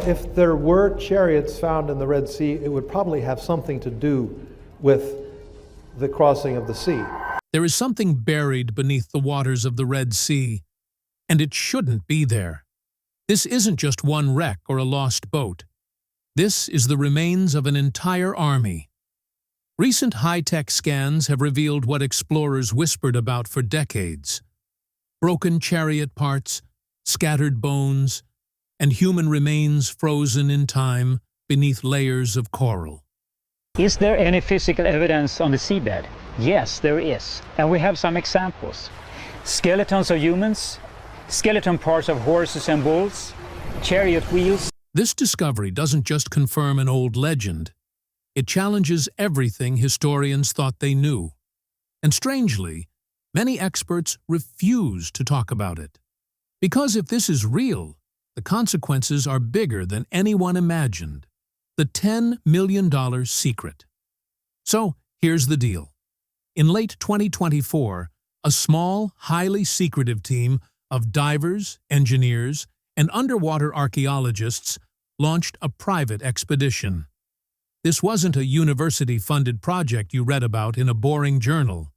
If there were chariots found in the Red Sea, it would probably have something to do with the crossing of the sea. There is something buried beneath the waters of the Red Sea, and it shouldn't be there. This isn't just one wreck or a lost boat. This is the remains of an entire army. Recent high-tech scans have revealed what explorers whispered about for decades: broken chariot parts, scattered bones, and human remains frozen in time beneath layers of coral. Is there any physical evidence on the seabed? Yes, there is, and we have some examples. Skeletons of humans, skeleton parts of horses and bulls, chariot wheels. This discovery doesn't just confirm an old legend. It challenges everything historians thought they knew. And strangely, many experts refuse to talk about it. Because if this is real, the consequences are bigger than anyone imagined. The $10 million secret. So, here's the deal. In late 2024, a small, highly secretive team of divers, engineers, and underwater archaeologists launched a private expedition. This wasn't a university-funded project you read about in a boring journal.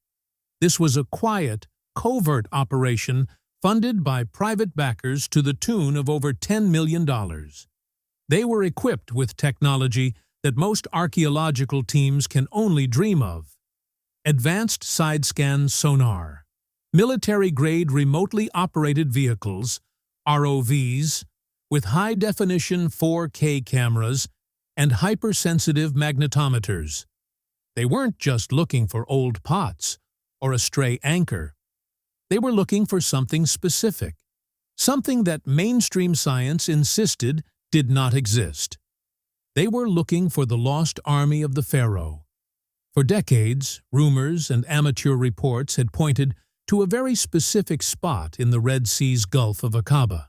This was a quiet, covert operation funded by private backers to the tune of over $10 million. They were equipped with technology that most archaeological teams can only dream of: advanced side-scan sonar, military-grade remotely operated vehicles, ROVs, with high-definition 4K cameras and hypersensitive magnetometers. They weren't just looking for old pots or a stray anchor. They were looking for something specific, something that mainstream science insisted did not exist. They were looking for the lost army of the Pharaoh. For decades, rumors and amateur reports had pointed to a very specific spot in the Red Sea's Gulf of Aqaba.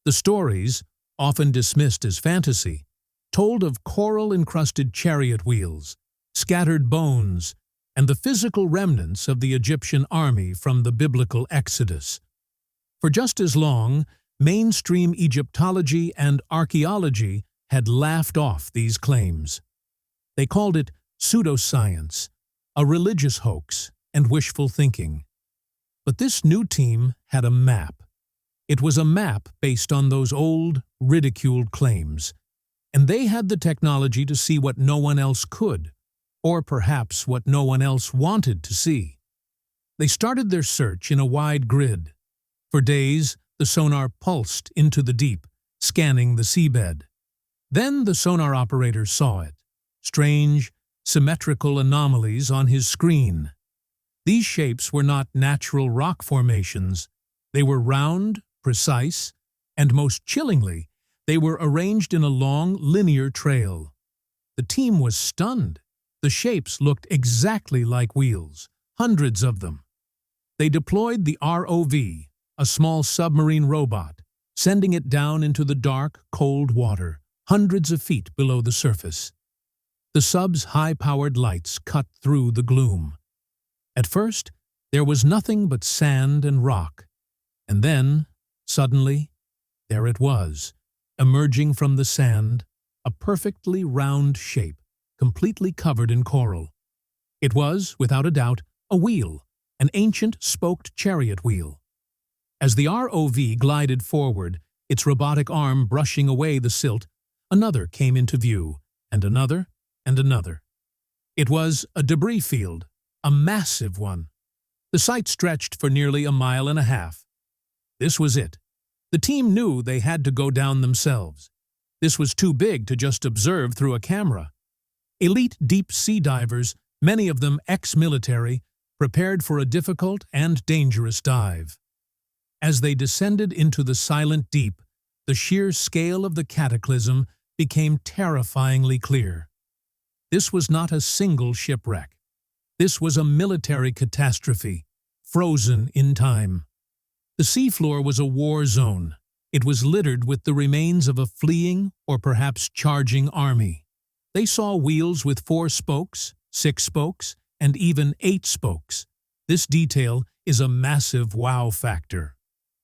The stories, often dismissed as fantasy, told of coral-encrusted chariot wheels, scattered bones, and the physical remnants of the Egyptian army from the biblical Exodus. For just as long, mainstream Egyptology and archaeology had laughed off these claims. They called it pseudoscience, a religious hoax, and wishful thinking. But this new team had a map. It was a map based on those old, ridiculed claims, and they had the technology to see what no one else could, or perhaps what no one else wanted to see. They started their search in a wide grid. For days, the sonar pulsed into the deep, scanning the seabed. Then the sonar operator saw it: strange, symmetrical anomalies on his screen. These shapes were not natural rock formations. They were round, precise, and most chillingly, they were arranged in a long, linear trail. The team was stunned. The shapes looked exactly like wheels, hundreds of them. They deployed the ROV, a small submarine robot, sending it down into the dark, cold water, hundreds of feet below the surface. The sub's high-powered lights cut through the gloom. At first, there was nothing but sand and rock. And then, suddenly, there it was, emerging from the sand, a perfectly round shape, completely covered in coral. It was, without a doubt, a wheel, an ancient spoked chariot wheel. As the ROV glided forward, its robotic arm brushing away the silt, another came into view, and another, and another. It was a debris field, a massive one. The site stretched for nearly 1.5 miles. This was it. The team knew they had to go down themselves. This was too big to just observe through a camera. Elite deep-sea divers, many of them ex-military, prepared for a difficult and dangerous dive. As they descended into the silent deep, the sheer scale of the cataclysm became terrifyingly clear. This was not a single shipwreck. This was a military catastrophe, frozen in time. The seafloor was a war zone. It was littered with the remains of a fleeing or perhaps charging army. They saw wheels with 4 spokes, 6 spokes, and even 8 spokes. This detail is a massive wow factor.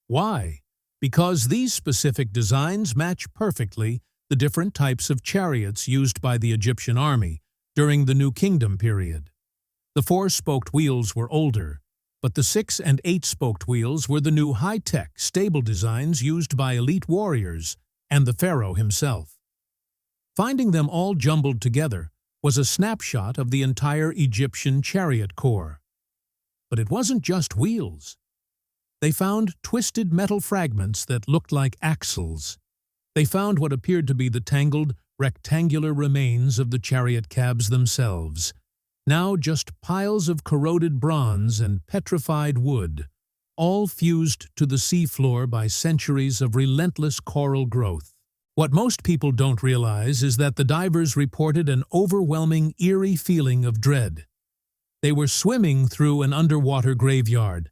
Why? because these specific designs match perfectly the different types of chariots used by the Egyptian army during the New Kingdom period. The four-spoked wheels were older, but the six- and eight-spoked wheels were the new high-tech, stable designs used by elite warriors and the Pharaoh himself. Finding them all jumbled together was a snapshot of the entire Egyptian chariot corps. But it wasn't just wheels. They found twisted metal fragments that looked like axles. They found what appeared to be the tangled, rectangular remains of the chariot cabs themselves, now just piles of corroded bronze and petrified wood, all fused to the seafloor by centuries of relentless coral growth. What most people don't realize is that the divers reported an overwhelming, eerie feeling of dread. They were swimming through an underwater graveyard,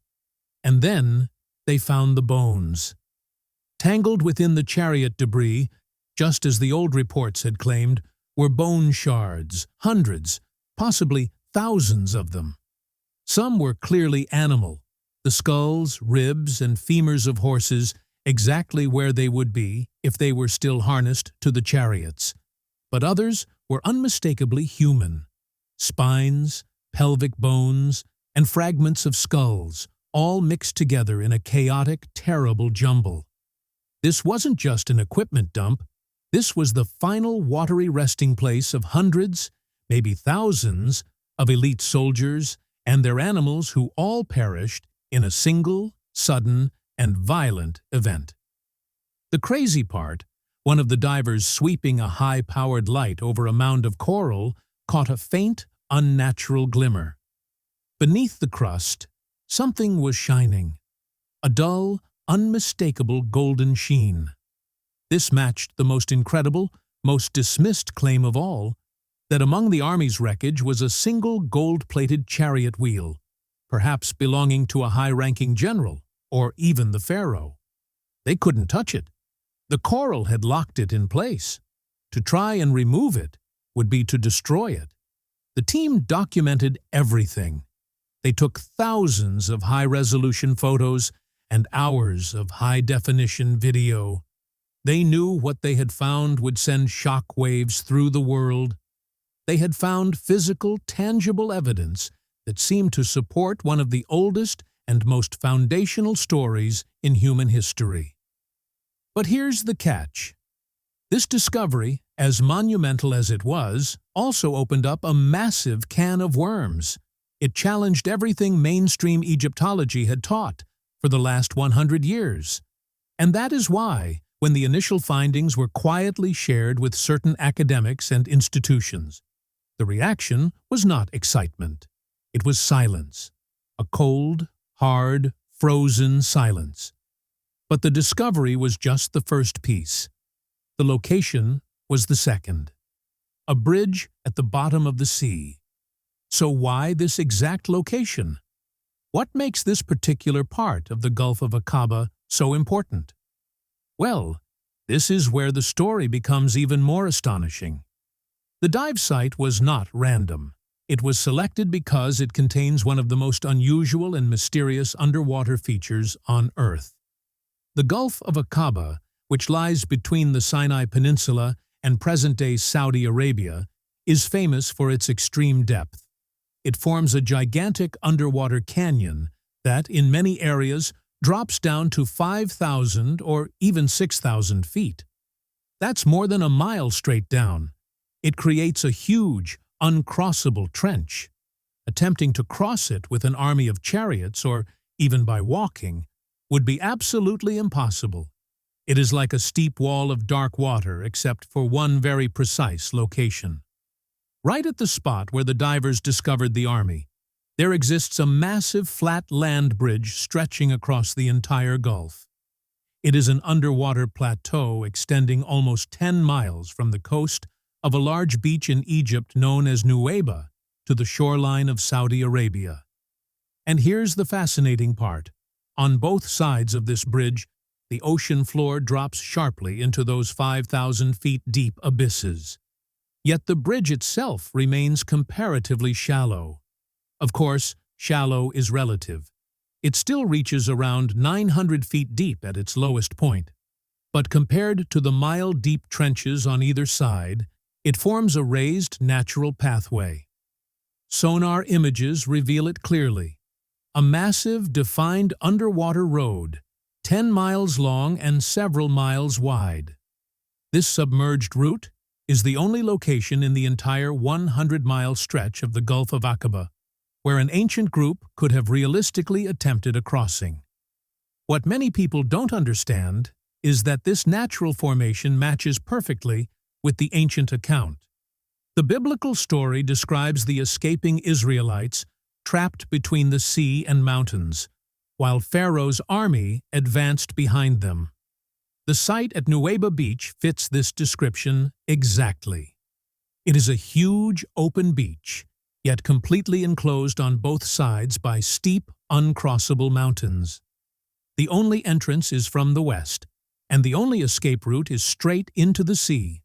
and then they found the bones. Tangled within the chariot debris, just as the old reports had claimed, were bone shards, hundreds, possibly thousands of them. Some were clearly animal, the skulls, ribs, and femurs of horses exactly where they would be if they were still harnessed to the chariots. But others were unmistakably human. Spines, pelvic bones, and fragments of skulls, all mixed together in a chaotic, terrible jumble. This wasn't just an equipment dump. This was the final watery resting place of hundreds, maybe thousands, of elite soldiers and their animals who all perished in a single, sudden, and violent event. The crazy part, one of the divers sweeping a high-powered light over a mound of coral, caught a faint, unnatural glimmer. Beneath the crust, something was shining, a dull, unmistakable golden sheen. This matched the most incredible, most dismissed claim of all, that among the army's wreckage was a single gold-plated chariot wheel, perhaps belonging to a high-ranking general, or even the Pharaoh. They couldn't touch it. The coral had locked it in place. To try and remove it would be to destroy it. The team documented everything. They took thousands of high-resolution photos and hours of high-definition video. They knew what they had found would send shock waves through the world. They had found physical, tangible evidence that seemed to support one of the oldest and most foundational stories in human history. But here's the catch. This discovery, as monumental as it was, also opened up a massive can of worms. It challenged everything mainstream Egyptology had taught for the last 100 years. And that is why, when the initial findings were quietly shared with certain academics and institutions, the reaction was not excitement. It was silence. A cold, hard, frozen silence. But the discovery was just the first piece. The location was the second. A bridge at the bottom of the sea. So why this exact location? What makes this particular part of the Gulf of Aqaba so important? Well, this is where the story becomes even more astonishing. The dive site was not random. It was selected because it contains one of the most unusual and mysterious underwater features on Earth. The Gulf of Aqaba, which lies between the Sinai Peninsula and present-day Saudi Arabia, is famous for its extreme depth. It forms a gigantic underwater canyon that, in many areas, drops down to 5,000 or even 6,000 feet. That's more than a mile straight down. It creates a huge, uncrossable trench. Attempting to cross it with an army of chariots, or even by walking, would be absolutely impossible. It is like a steep wall of dark water, except for one very precise location. Right at the spot where the divers discovered the army, there exists a massive flat land bridge stretching across the entire Gulf. It is an underwater plateau extending almost 10 miles from the coast of a large beach in Egypt known as Nuweiba to the shoreline of Saudi Arabia. And here's the fascinating part. On both sides of this bridge, the ocean floor drops sharply into those 5,000 feet deep abysses. Yet the bridge itself remains comparatively shallow. Of course, shallow is relative. It still reaches around 900 feet deep at its lowest point. But compared to the mile-deep trenches on either side, it forms a raised natural pathway. Sonar images reveal it clearly. A massive, defined underwater road, 10 miles long and several miles wide. This submerged route is the only location in the entire 100-mile stretch of the Gulf of Aqaba where an ancient group could have realistically attempted a crossing. What many people don't understand is that this natural formation matches perfectly with the ancient account. The biblical story describes the escaping Israelites trapped between the sea and mountains, while Pharaoh's army advanced behind them. The site at Nuweiba Beach fits this description exactly. It is a huge open beach, yet completely enclosed on both sides by steep, uncrossable mountains. The only entrance is from the west, and the only escape route is straight into the sea.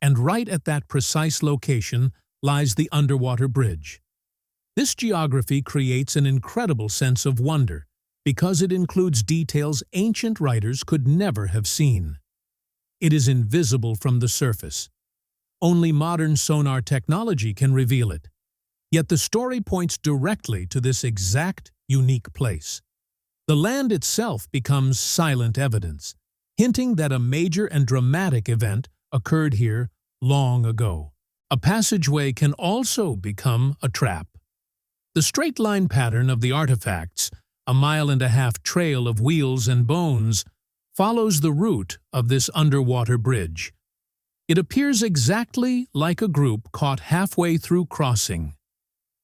And right at that precise location lies the underwater bridge. This geography creates an incredible sense of wonder because it includes details ancient writers could never have seen. It is invisible from the surface. Only modern sonar technology can reveal it. Yet the story points directly to this exact, unique place. The land itself becomes silent evidence, hinting that a major and dramatic event occurred here long ago. A passageway can also become a trap. The straight-line pattern of the artifacts, a 1.5-mile trail of wheels and bones, follows the route of this underwater bridge. It appears exactly like a group caught halfway through crossing.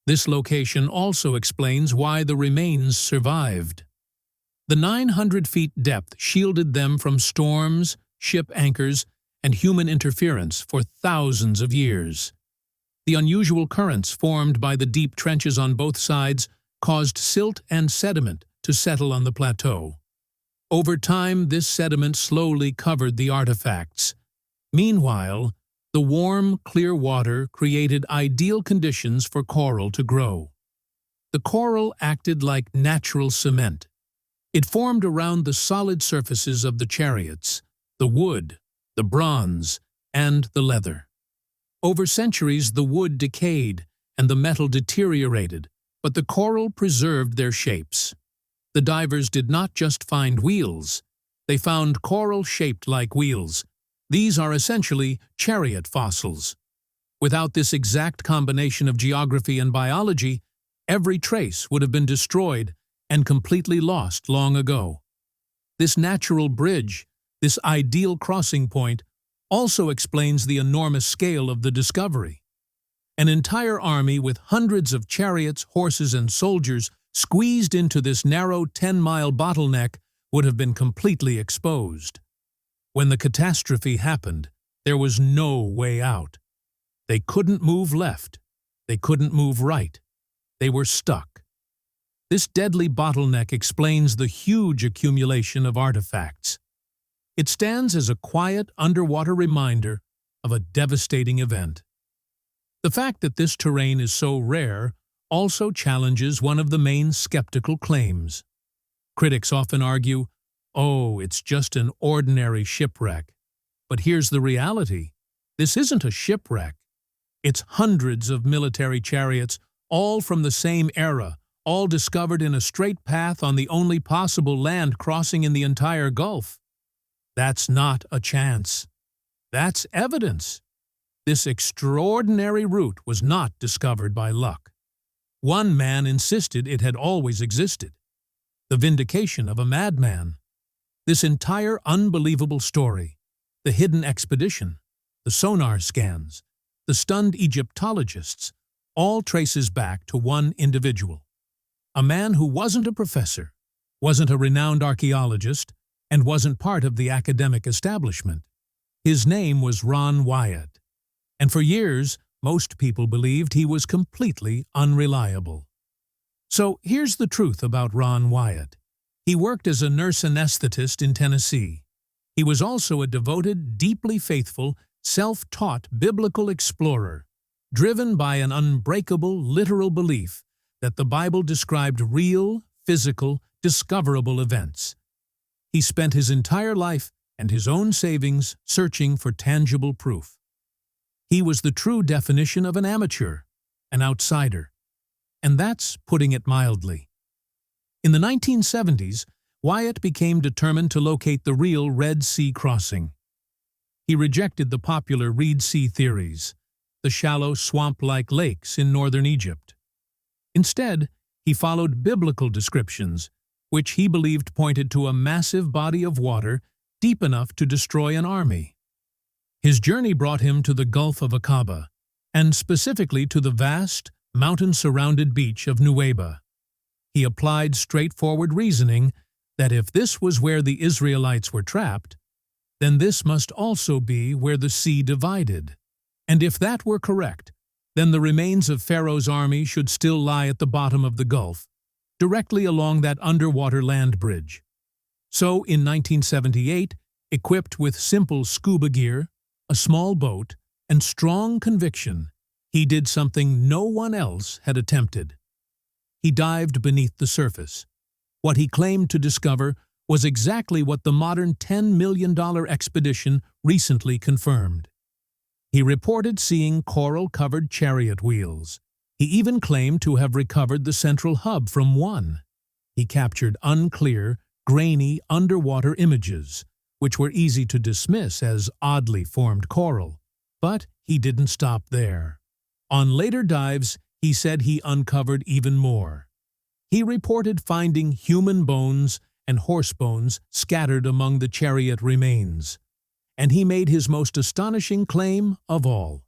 This location also explains why the remains survived. The 900 feet depth shielded them from storms, ship anchors, and human interference for thousands of years. The unusual currents formed by the deep trenches on both sides caused silt and sediment to settle on the plateau. Over time, this sediment slowly covered the artifacts. Meanwhile, the warm, clear water created ideal conditions for coral to grow. The coral acted like natural cement. It formed around the solid surfaces of the chariots, the wood, the bronze, and the leather. Over centuries, the wood decayed and the metal deteriorated, but the coral preserved their shapes. The divers did not just find wheels. They found coral shaped like wheels. These are essentially chariot fossils. Without this exact combination of geography and biology, every trace would have been destroyed and completely lost long ago. This natural bridge, this ideal crossing point, also explains the enormous scale of the discovery. An entire army with hundreds of chariots, horses, and soldiers squeezed into this narrow 10-mile bottleneck would have been completely exposed. When the catastrophe happened, there was no way out. They couldn't move left. They couldn't move right. They were stuck. This deadly bottleneck explains the huge accumulation of artifacts. It stands as a quiet underwater reminder of a devastating event. The fact that this terrain is so rare also challenges one of the main skeptical claims. Critics often argue, "Oh, it's just an ordinary shipwreck." But here's the reality. This isn't a shipwreck. It's hundreds of military chariots, all from the same era, all discovered in a straight path on the only possible land crossing in the entire Gulf. That's not a chance. That's evidence. This extraordinary route was not discovered by luck. One man insisted it had always existed. The vindication of a madman. This entire unbelievable story, the hidden expedition, the sonar scans, the stunned Egyptologists, all traces back to one individual. A man who wasn't a professor, wasn't a renowned archaeologist, and wasn't part of the academic establishment. His name was Ron Wyatt, and for years, most people believed he was completely unreliable. So here's the truth about Ron Wyatt. He worked as a nurse anesthetist in Tennessee. He was also a devoted, deeply faithful, self-taught biblical explorer, driven by an unbreakable, literal belief that the Bible described real, physical, discoverable events. He spent his entire life and his own savings searching for tangible proof. He was the true definition of an amateur, an outsider. And that's putting it mildly. In the 1970s, Wyatt became determined to locate the real Red Sea crossing. He rejected the popular Reed Sea theories, the shallow swamp-like lakes in northern Egypt. Instead, he followed biblical descriptions, which he believed pointed to a massive body of water deep enough to destroy an army. His journey brought him to the Gulf of Aqaba, and specifically to the vast, mountain-surrounded beach of Nuweiba. He applied straightforward reasoning that if this was where the Israelites were trapped, then this must also be where the sea divided. And if that were correct, then the remains of Pharaoh's army should still lie at the bottom of the Gulf, directly along that underwater land bridge. So, in 1978, equipped with simple scuba gear, a small boat, and strong conviction, he did something no one else had attempted. He dived beneath the surface. What he claimed to discover was exactly what the modern $10 million expedition recently confirmed. He reported seeing coral-covered chariot wheels. He even claimed to have recovered the central hub from one. He captured unclear, grainy underwater images, which were easy to dismiss as oddly formed coral. But he didn't stop there. On later dives, he said he uncovered even more. He reported finding human bones and horse bones scattered among the chariot remains. And he made his most astonishing claim of all.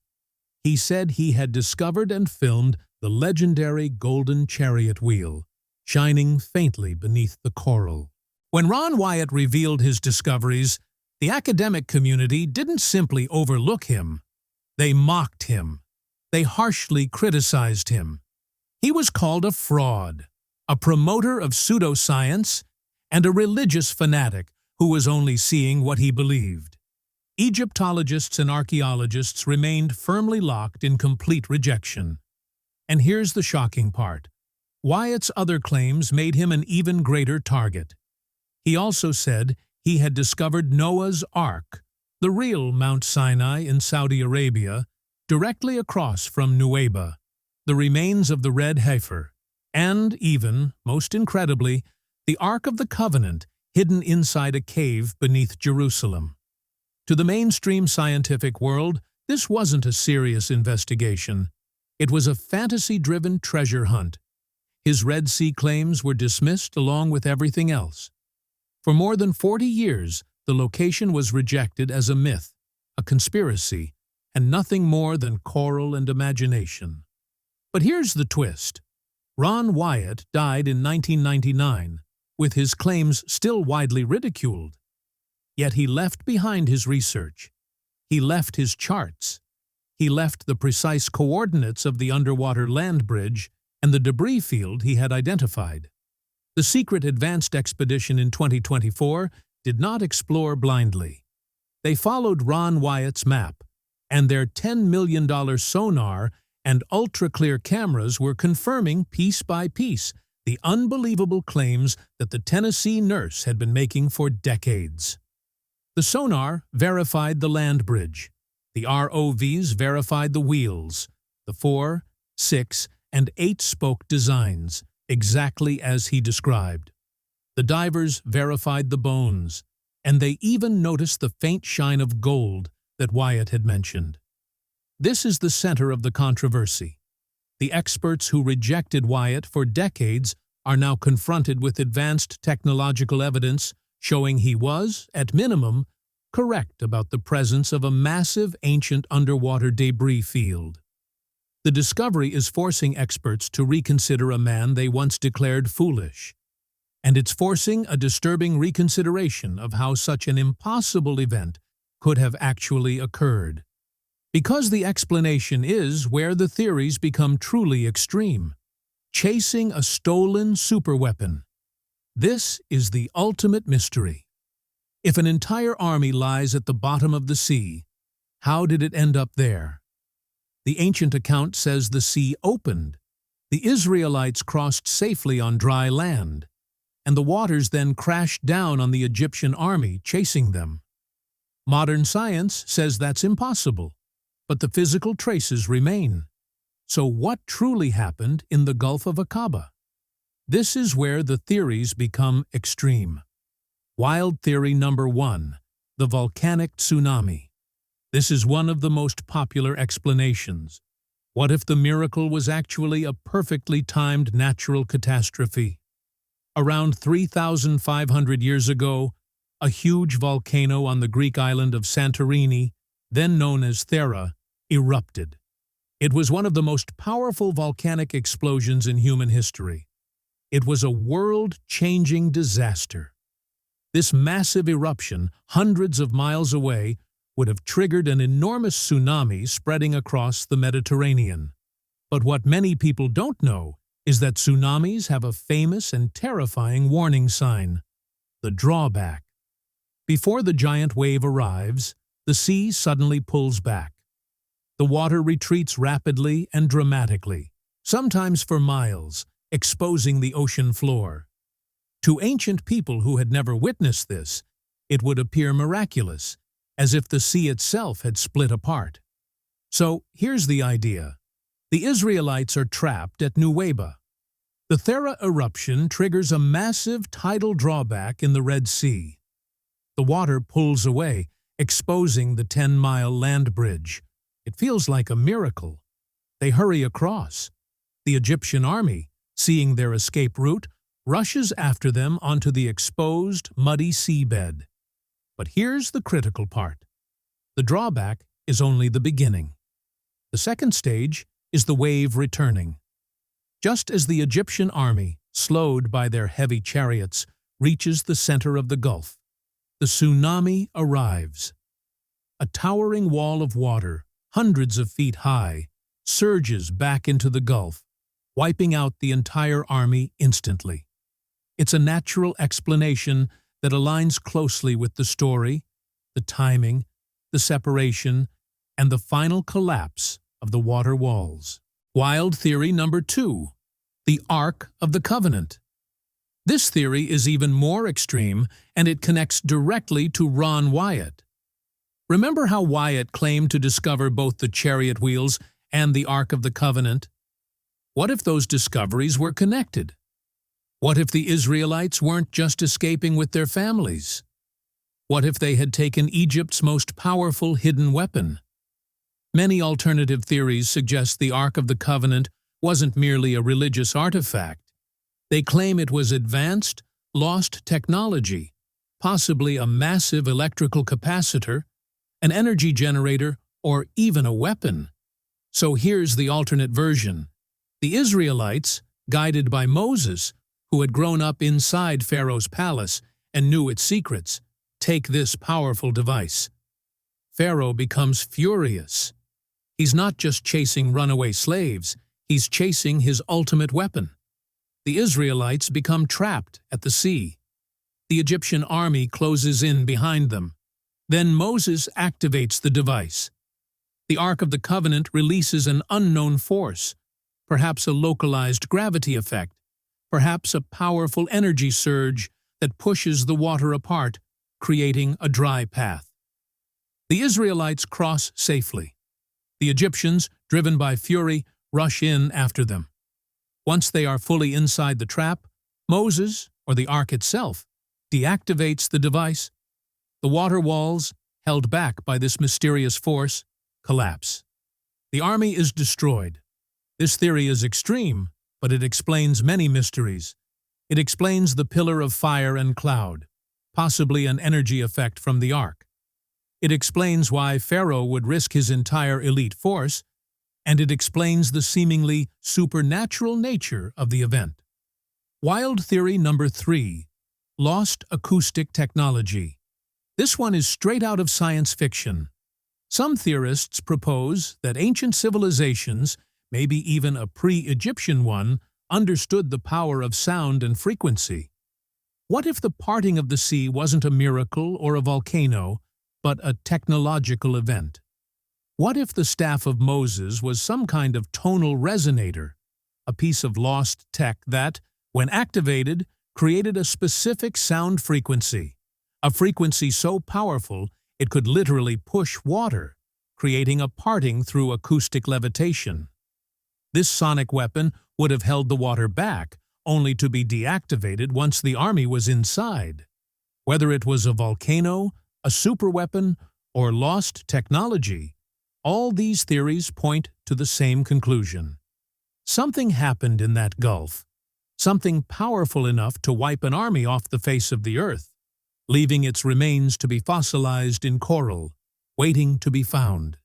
He said he had discovered and filmed the legendary golden chariot wheel, shining faintly beneath the coral. When Ron Wyatt revealed his discoveries, the academic community didn't simply overlook him. They mocked him. They harshly criticized him. He was called a fraud, a promoter of pseudoscience, and a religious fanatic who was only seeing what he believed. Egyptologists and archaeologists remained firmly locked in complete rejection. And here's the shocking part. Wyatt's other claims made him an even greater target. He also said he had discovered Noah's Ark, the real Mount Sinai in Saudi Arabia, directly across from Nuweiba, the remains of the red heifer, and even, most incredibly, the Ark of the Covenant hidden inside a cave beneath Jerusalem. To the mainstream scientific world, this wasn't a serious investigation. It was a fantasy-driven treasure hunt. His Red Sea claims were dismissed along with everything else. For more than 40 years, the location was rejected as a myth, a conspiracy, and nothing more than coral and imagination. But here's the twist. Ron Wyatt died in 1999, with his claims still widely ridiculed. Yet he left behind his research. He left his charts. He left the precise coordinates of the underwater land bridge and the debris field he had identified. The secret advanced expedition in 2024 did not explore blindly. They followed Ron Wyatt's map, and their $10 million sonar and ultra-clear cameras were confirming piece by piece the unbelievable claims that the Tennessee nurse had been making for decades. The sonar verified the land bridge. The ROVs verified the wheels, the 4, 6, and 8-spoke designs, exactly as he described. The divers verified the bones, and they even noticed the faint shine of gold that Wyatt had mentioned. This is the center of the controversy. The experts who rejected Wyatt for decades are now confronted with advanced technological evidence showing he was, at minimum, correct about the presence of a massive ancient underwater debris field. The discovery is forcing experts to reconsider a man they once declared foolish. And it's forcing a disturbing reconsideration of how such an impossible event could have actually occurred. Because the explanation is where the theories become truly extreme. Chasing a stolen superweapon. This is the ultimate mystery. If an entire army lies at the bottom of the sea, how did it end up there? The ancient account says the sea opened. The Israelites crossed safely on dry land. and the waters then crashed down on the Egyptian army chasing them. Modern science says that's impossible, but the physical traces remain. So what truly happened in the Gulf of Aqaba? This is where the theories become extreme. Wild theory number 1, the volcanic tsunami. This is one of the most popular explanations. What if the miracle was actually a perfectly timed natural catastrophe? Around 3,500 years ago, a huge volcano on the Greek island of Santorini, then known as Thera, erupted. It was one of the most powerful volcanic explosions in human history. It was a world-changing disaster. This massive eruption, hundreds of miles away, would have triggered an enormous tsunami spreading across the Mediterranean. But what many people don't know is that tsunamis have a famous and terrifying warning sign: the drawback. Before the giant wave arrives, the sea suddenly pulls back. The water retreats rapidly and dramatically, sometimes for miles, exposing the ocean floor. To ancient people who had never witnessed this, it would appear miraculous, as if the sea itself had split apart. So here's the idea. The Israelites are trapped at Nuweiba. The Thera eruption triggers a massive tidal drawback in the Red Sea. The water pulls away, exposing the 10-mile land bridge. It feels like a miracle. They hurry across. The Egyptian army, seeing their escape route, rushes after them onto the exposed, muddy seabed. But here's the critical part. The drawback is only the beginning. The second stage is the wave returning. Just as the Egyptian army, slowed by their heavy chariots, reaches the center of the Gulf, the tsunami arrives. A towering wall of water, hundreds of feet high, surges back into the Gulf, wiping out the entire army instantly. It's a natural explanation that aligns closely with the story, the timing, the separation, and the final collapse of the water walls. Wild theory number 2, the Ark of the Covenant. This theory is even more extreme, and it connects directly to Ron Wyatt. Remember how Wyatt claimed to discover both the chariot wheels and the Ark of the Covenant? What if those discoveries were connected? What if the Israelites weren't just escaping with their families? What if they had taken Egypt's most powerful hidden weapon? Many alternative theories suggest the Ark of the Covenant wasn't merely a religious artifact. They claim it was advanced, lost technology, possibly a massive electrical capacitor, an energy generator, or even a weapon. So here's the alternate version. The Israelites, guided by Moses, who had grown up inside Pharaoh's palace and knew its secrets, take this powerful device. Pharaoh becomes furious. He's not just chasing runaway slaves, he's chasing his ultimate weapon. The Israelites become trapped at the sea. The Egyptian army closes in behind them. Then Moses activates the device. The Ark of the Covenant releases an unknown force, perhaps a localized gravity effect, perhaps a powerful energy surge that pushes the water apart, creating a dry path. The Israelites cross safely. The Egyptians, driven by fury, rush in after them. Once they are fully inside the trap, Moses, or the Ark itself, deactivates the device. The water walls, held back by this mysterious force, collapse. The army is destroyed. This theory is extreme, but it explains many mysteries. It explains the pillar of fire and cloud, possibly an energy effect from the Ark. It explains why Pharaoh would risk his entire elite force, and it explains the seemingly supernatural nature of the event. Wild theory number 3, lost acoustic technology. This one is straight out of science fiction. Some theorists propose that ancient civilizations, maybe even a pre-Egyptian one, understood the power of sound and frequency. What if the parting of the sea wasn't a miracle or a volcano, but a technological event? What if the staff of Moses was some kind of tonal resonator, a piece of lost tech that, when activated, created a specific sound frequency, a frequency so powerful it could literally push water, creating a parting through acoustic levitation. This sonic weapon would have held the water back, only to be deactivated once the army was inside. Whether it was a volcano, a superweapon, or lost technology, all these theories point to the same conclusion. Something happened in that gulf, something powerful enough to wipe an army off the face of the earth, leaving its remains to be fossilized in coral, waiting to be found.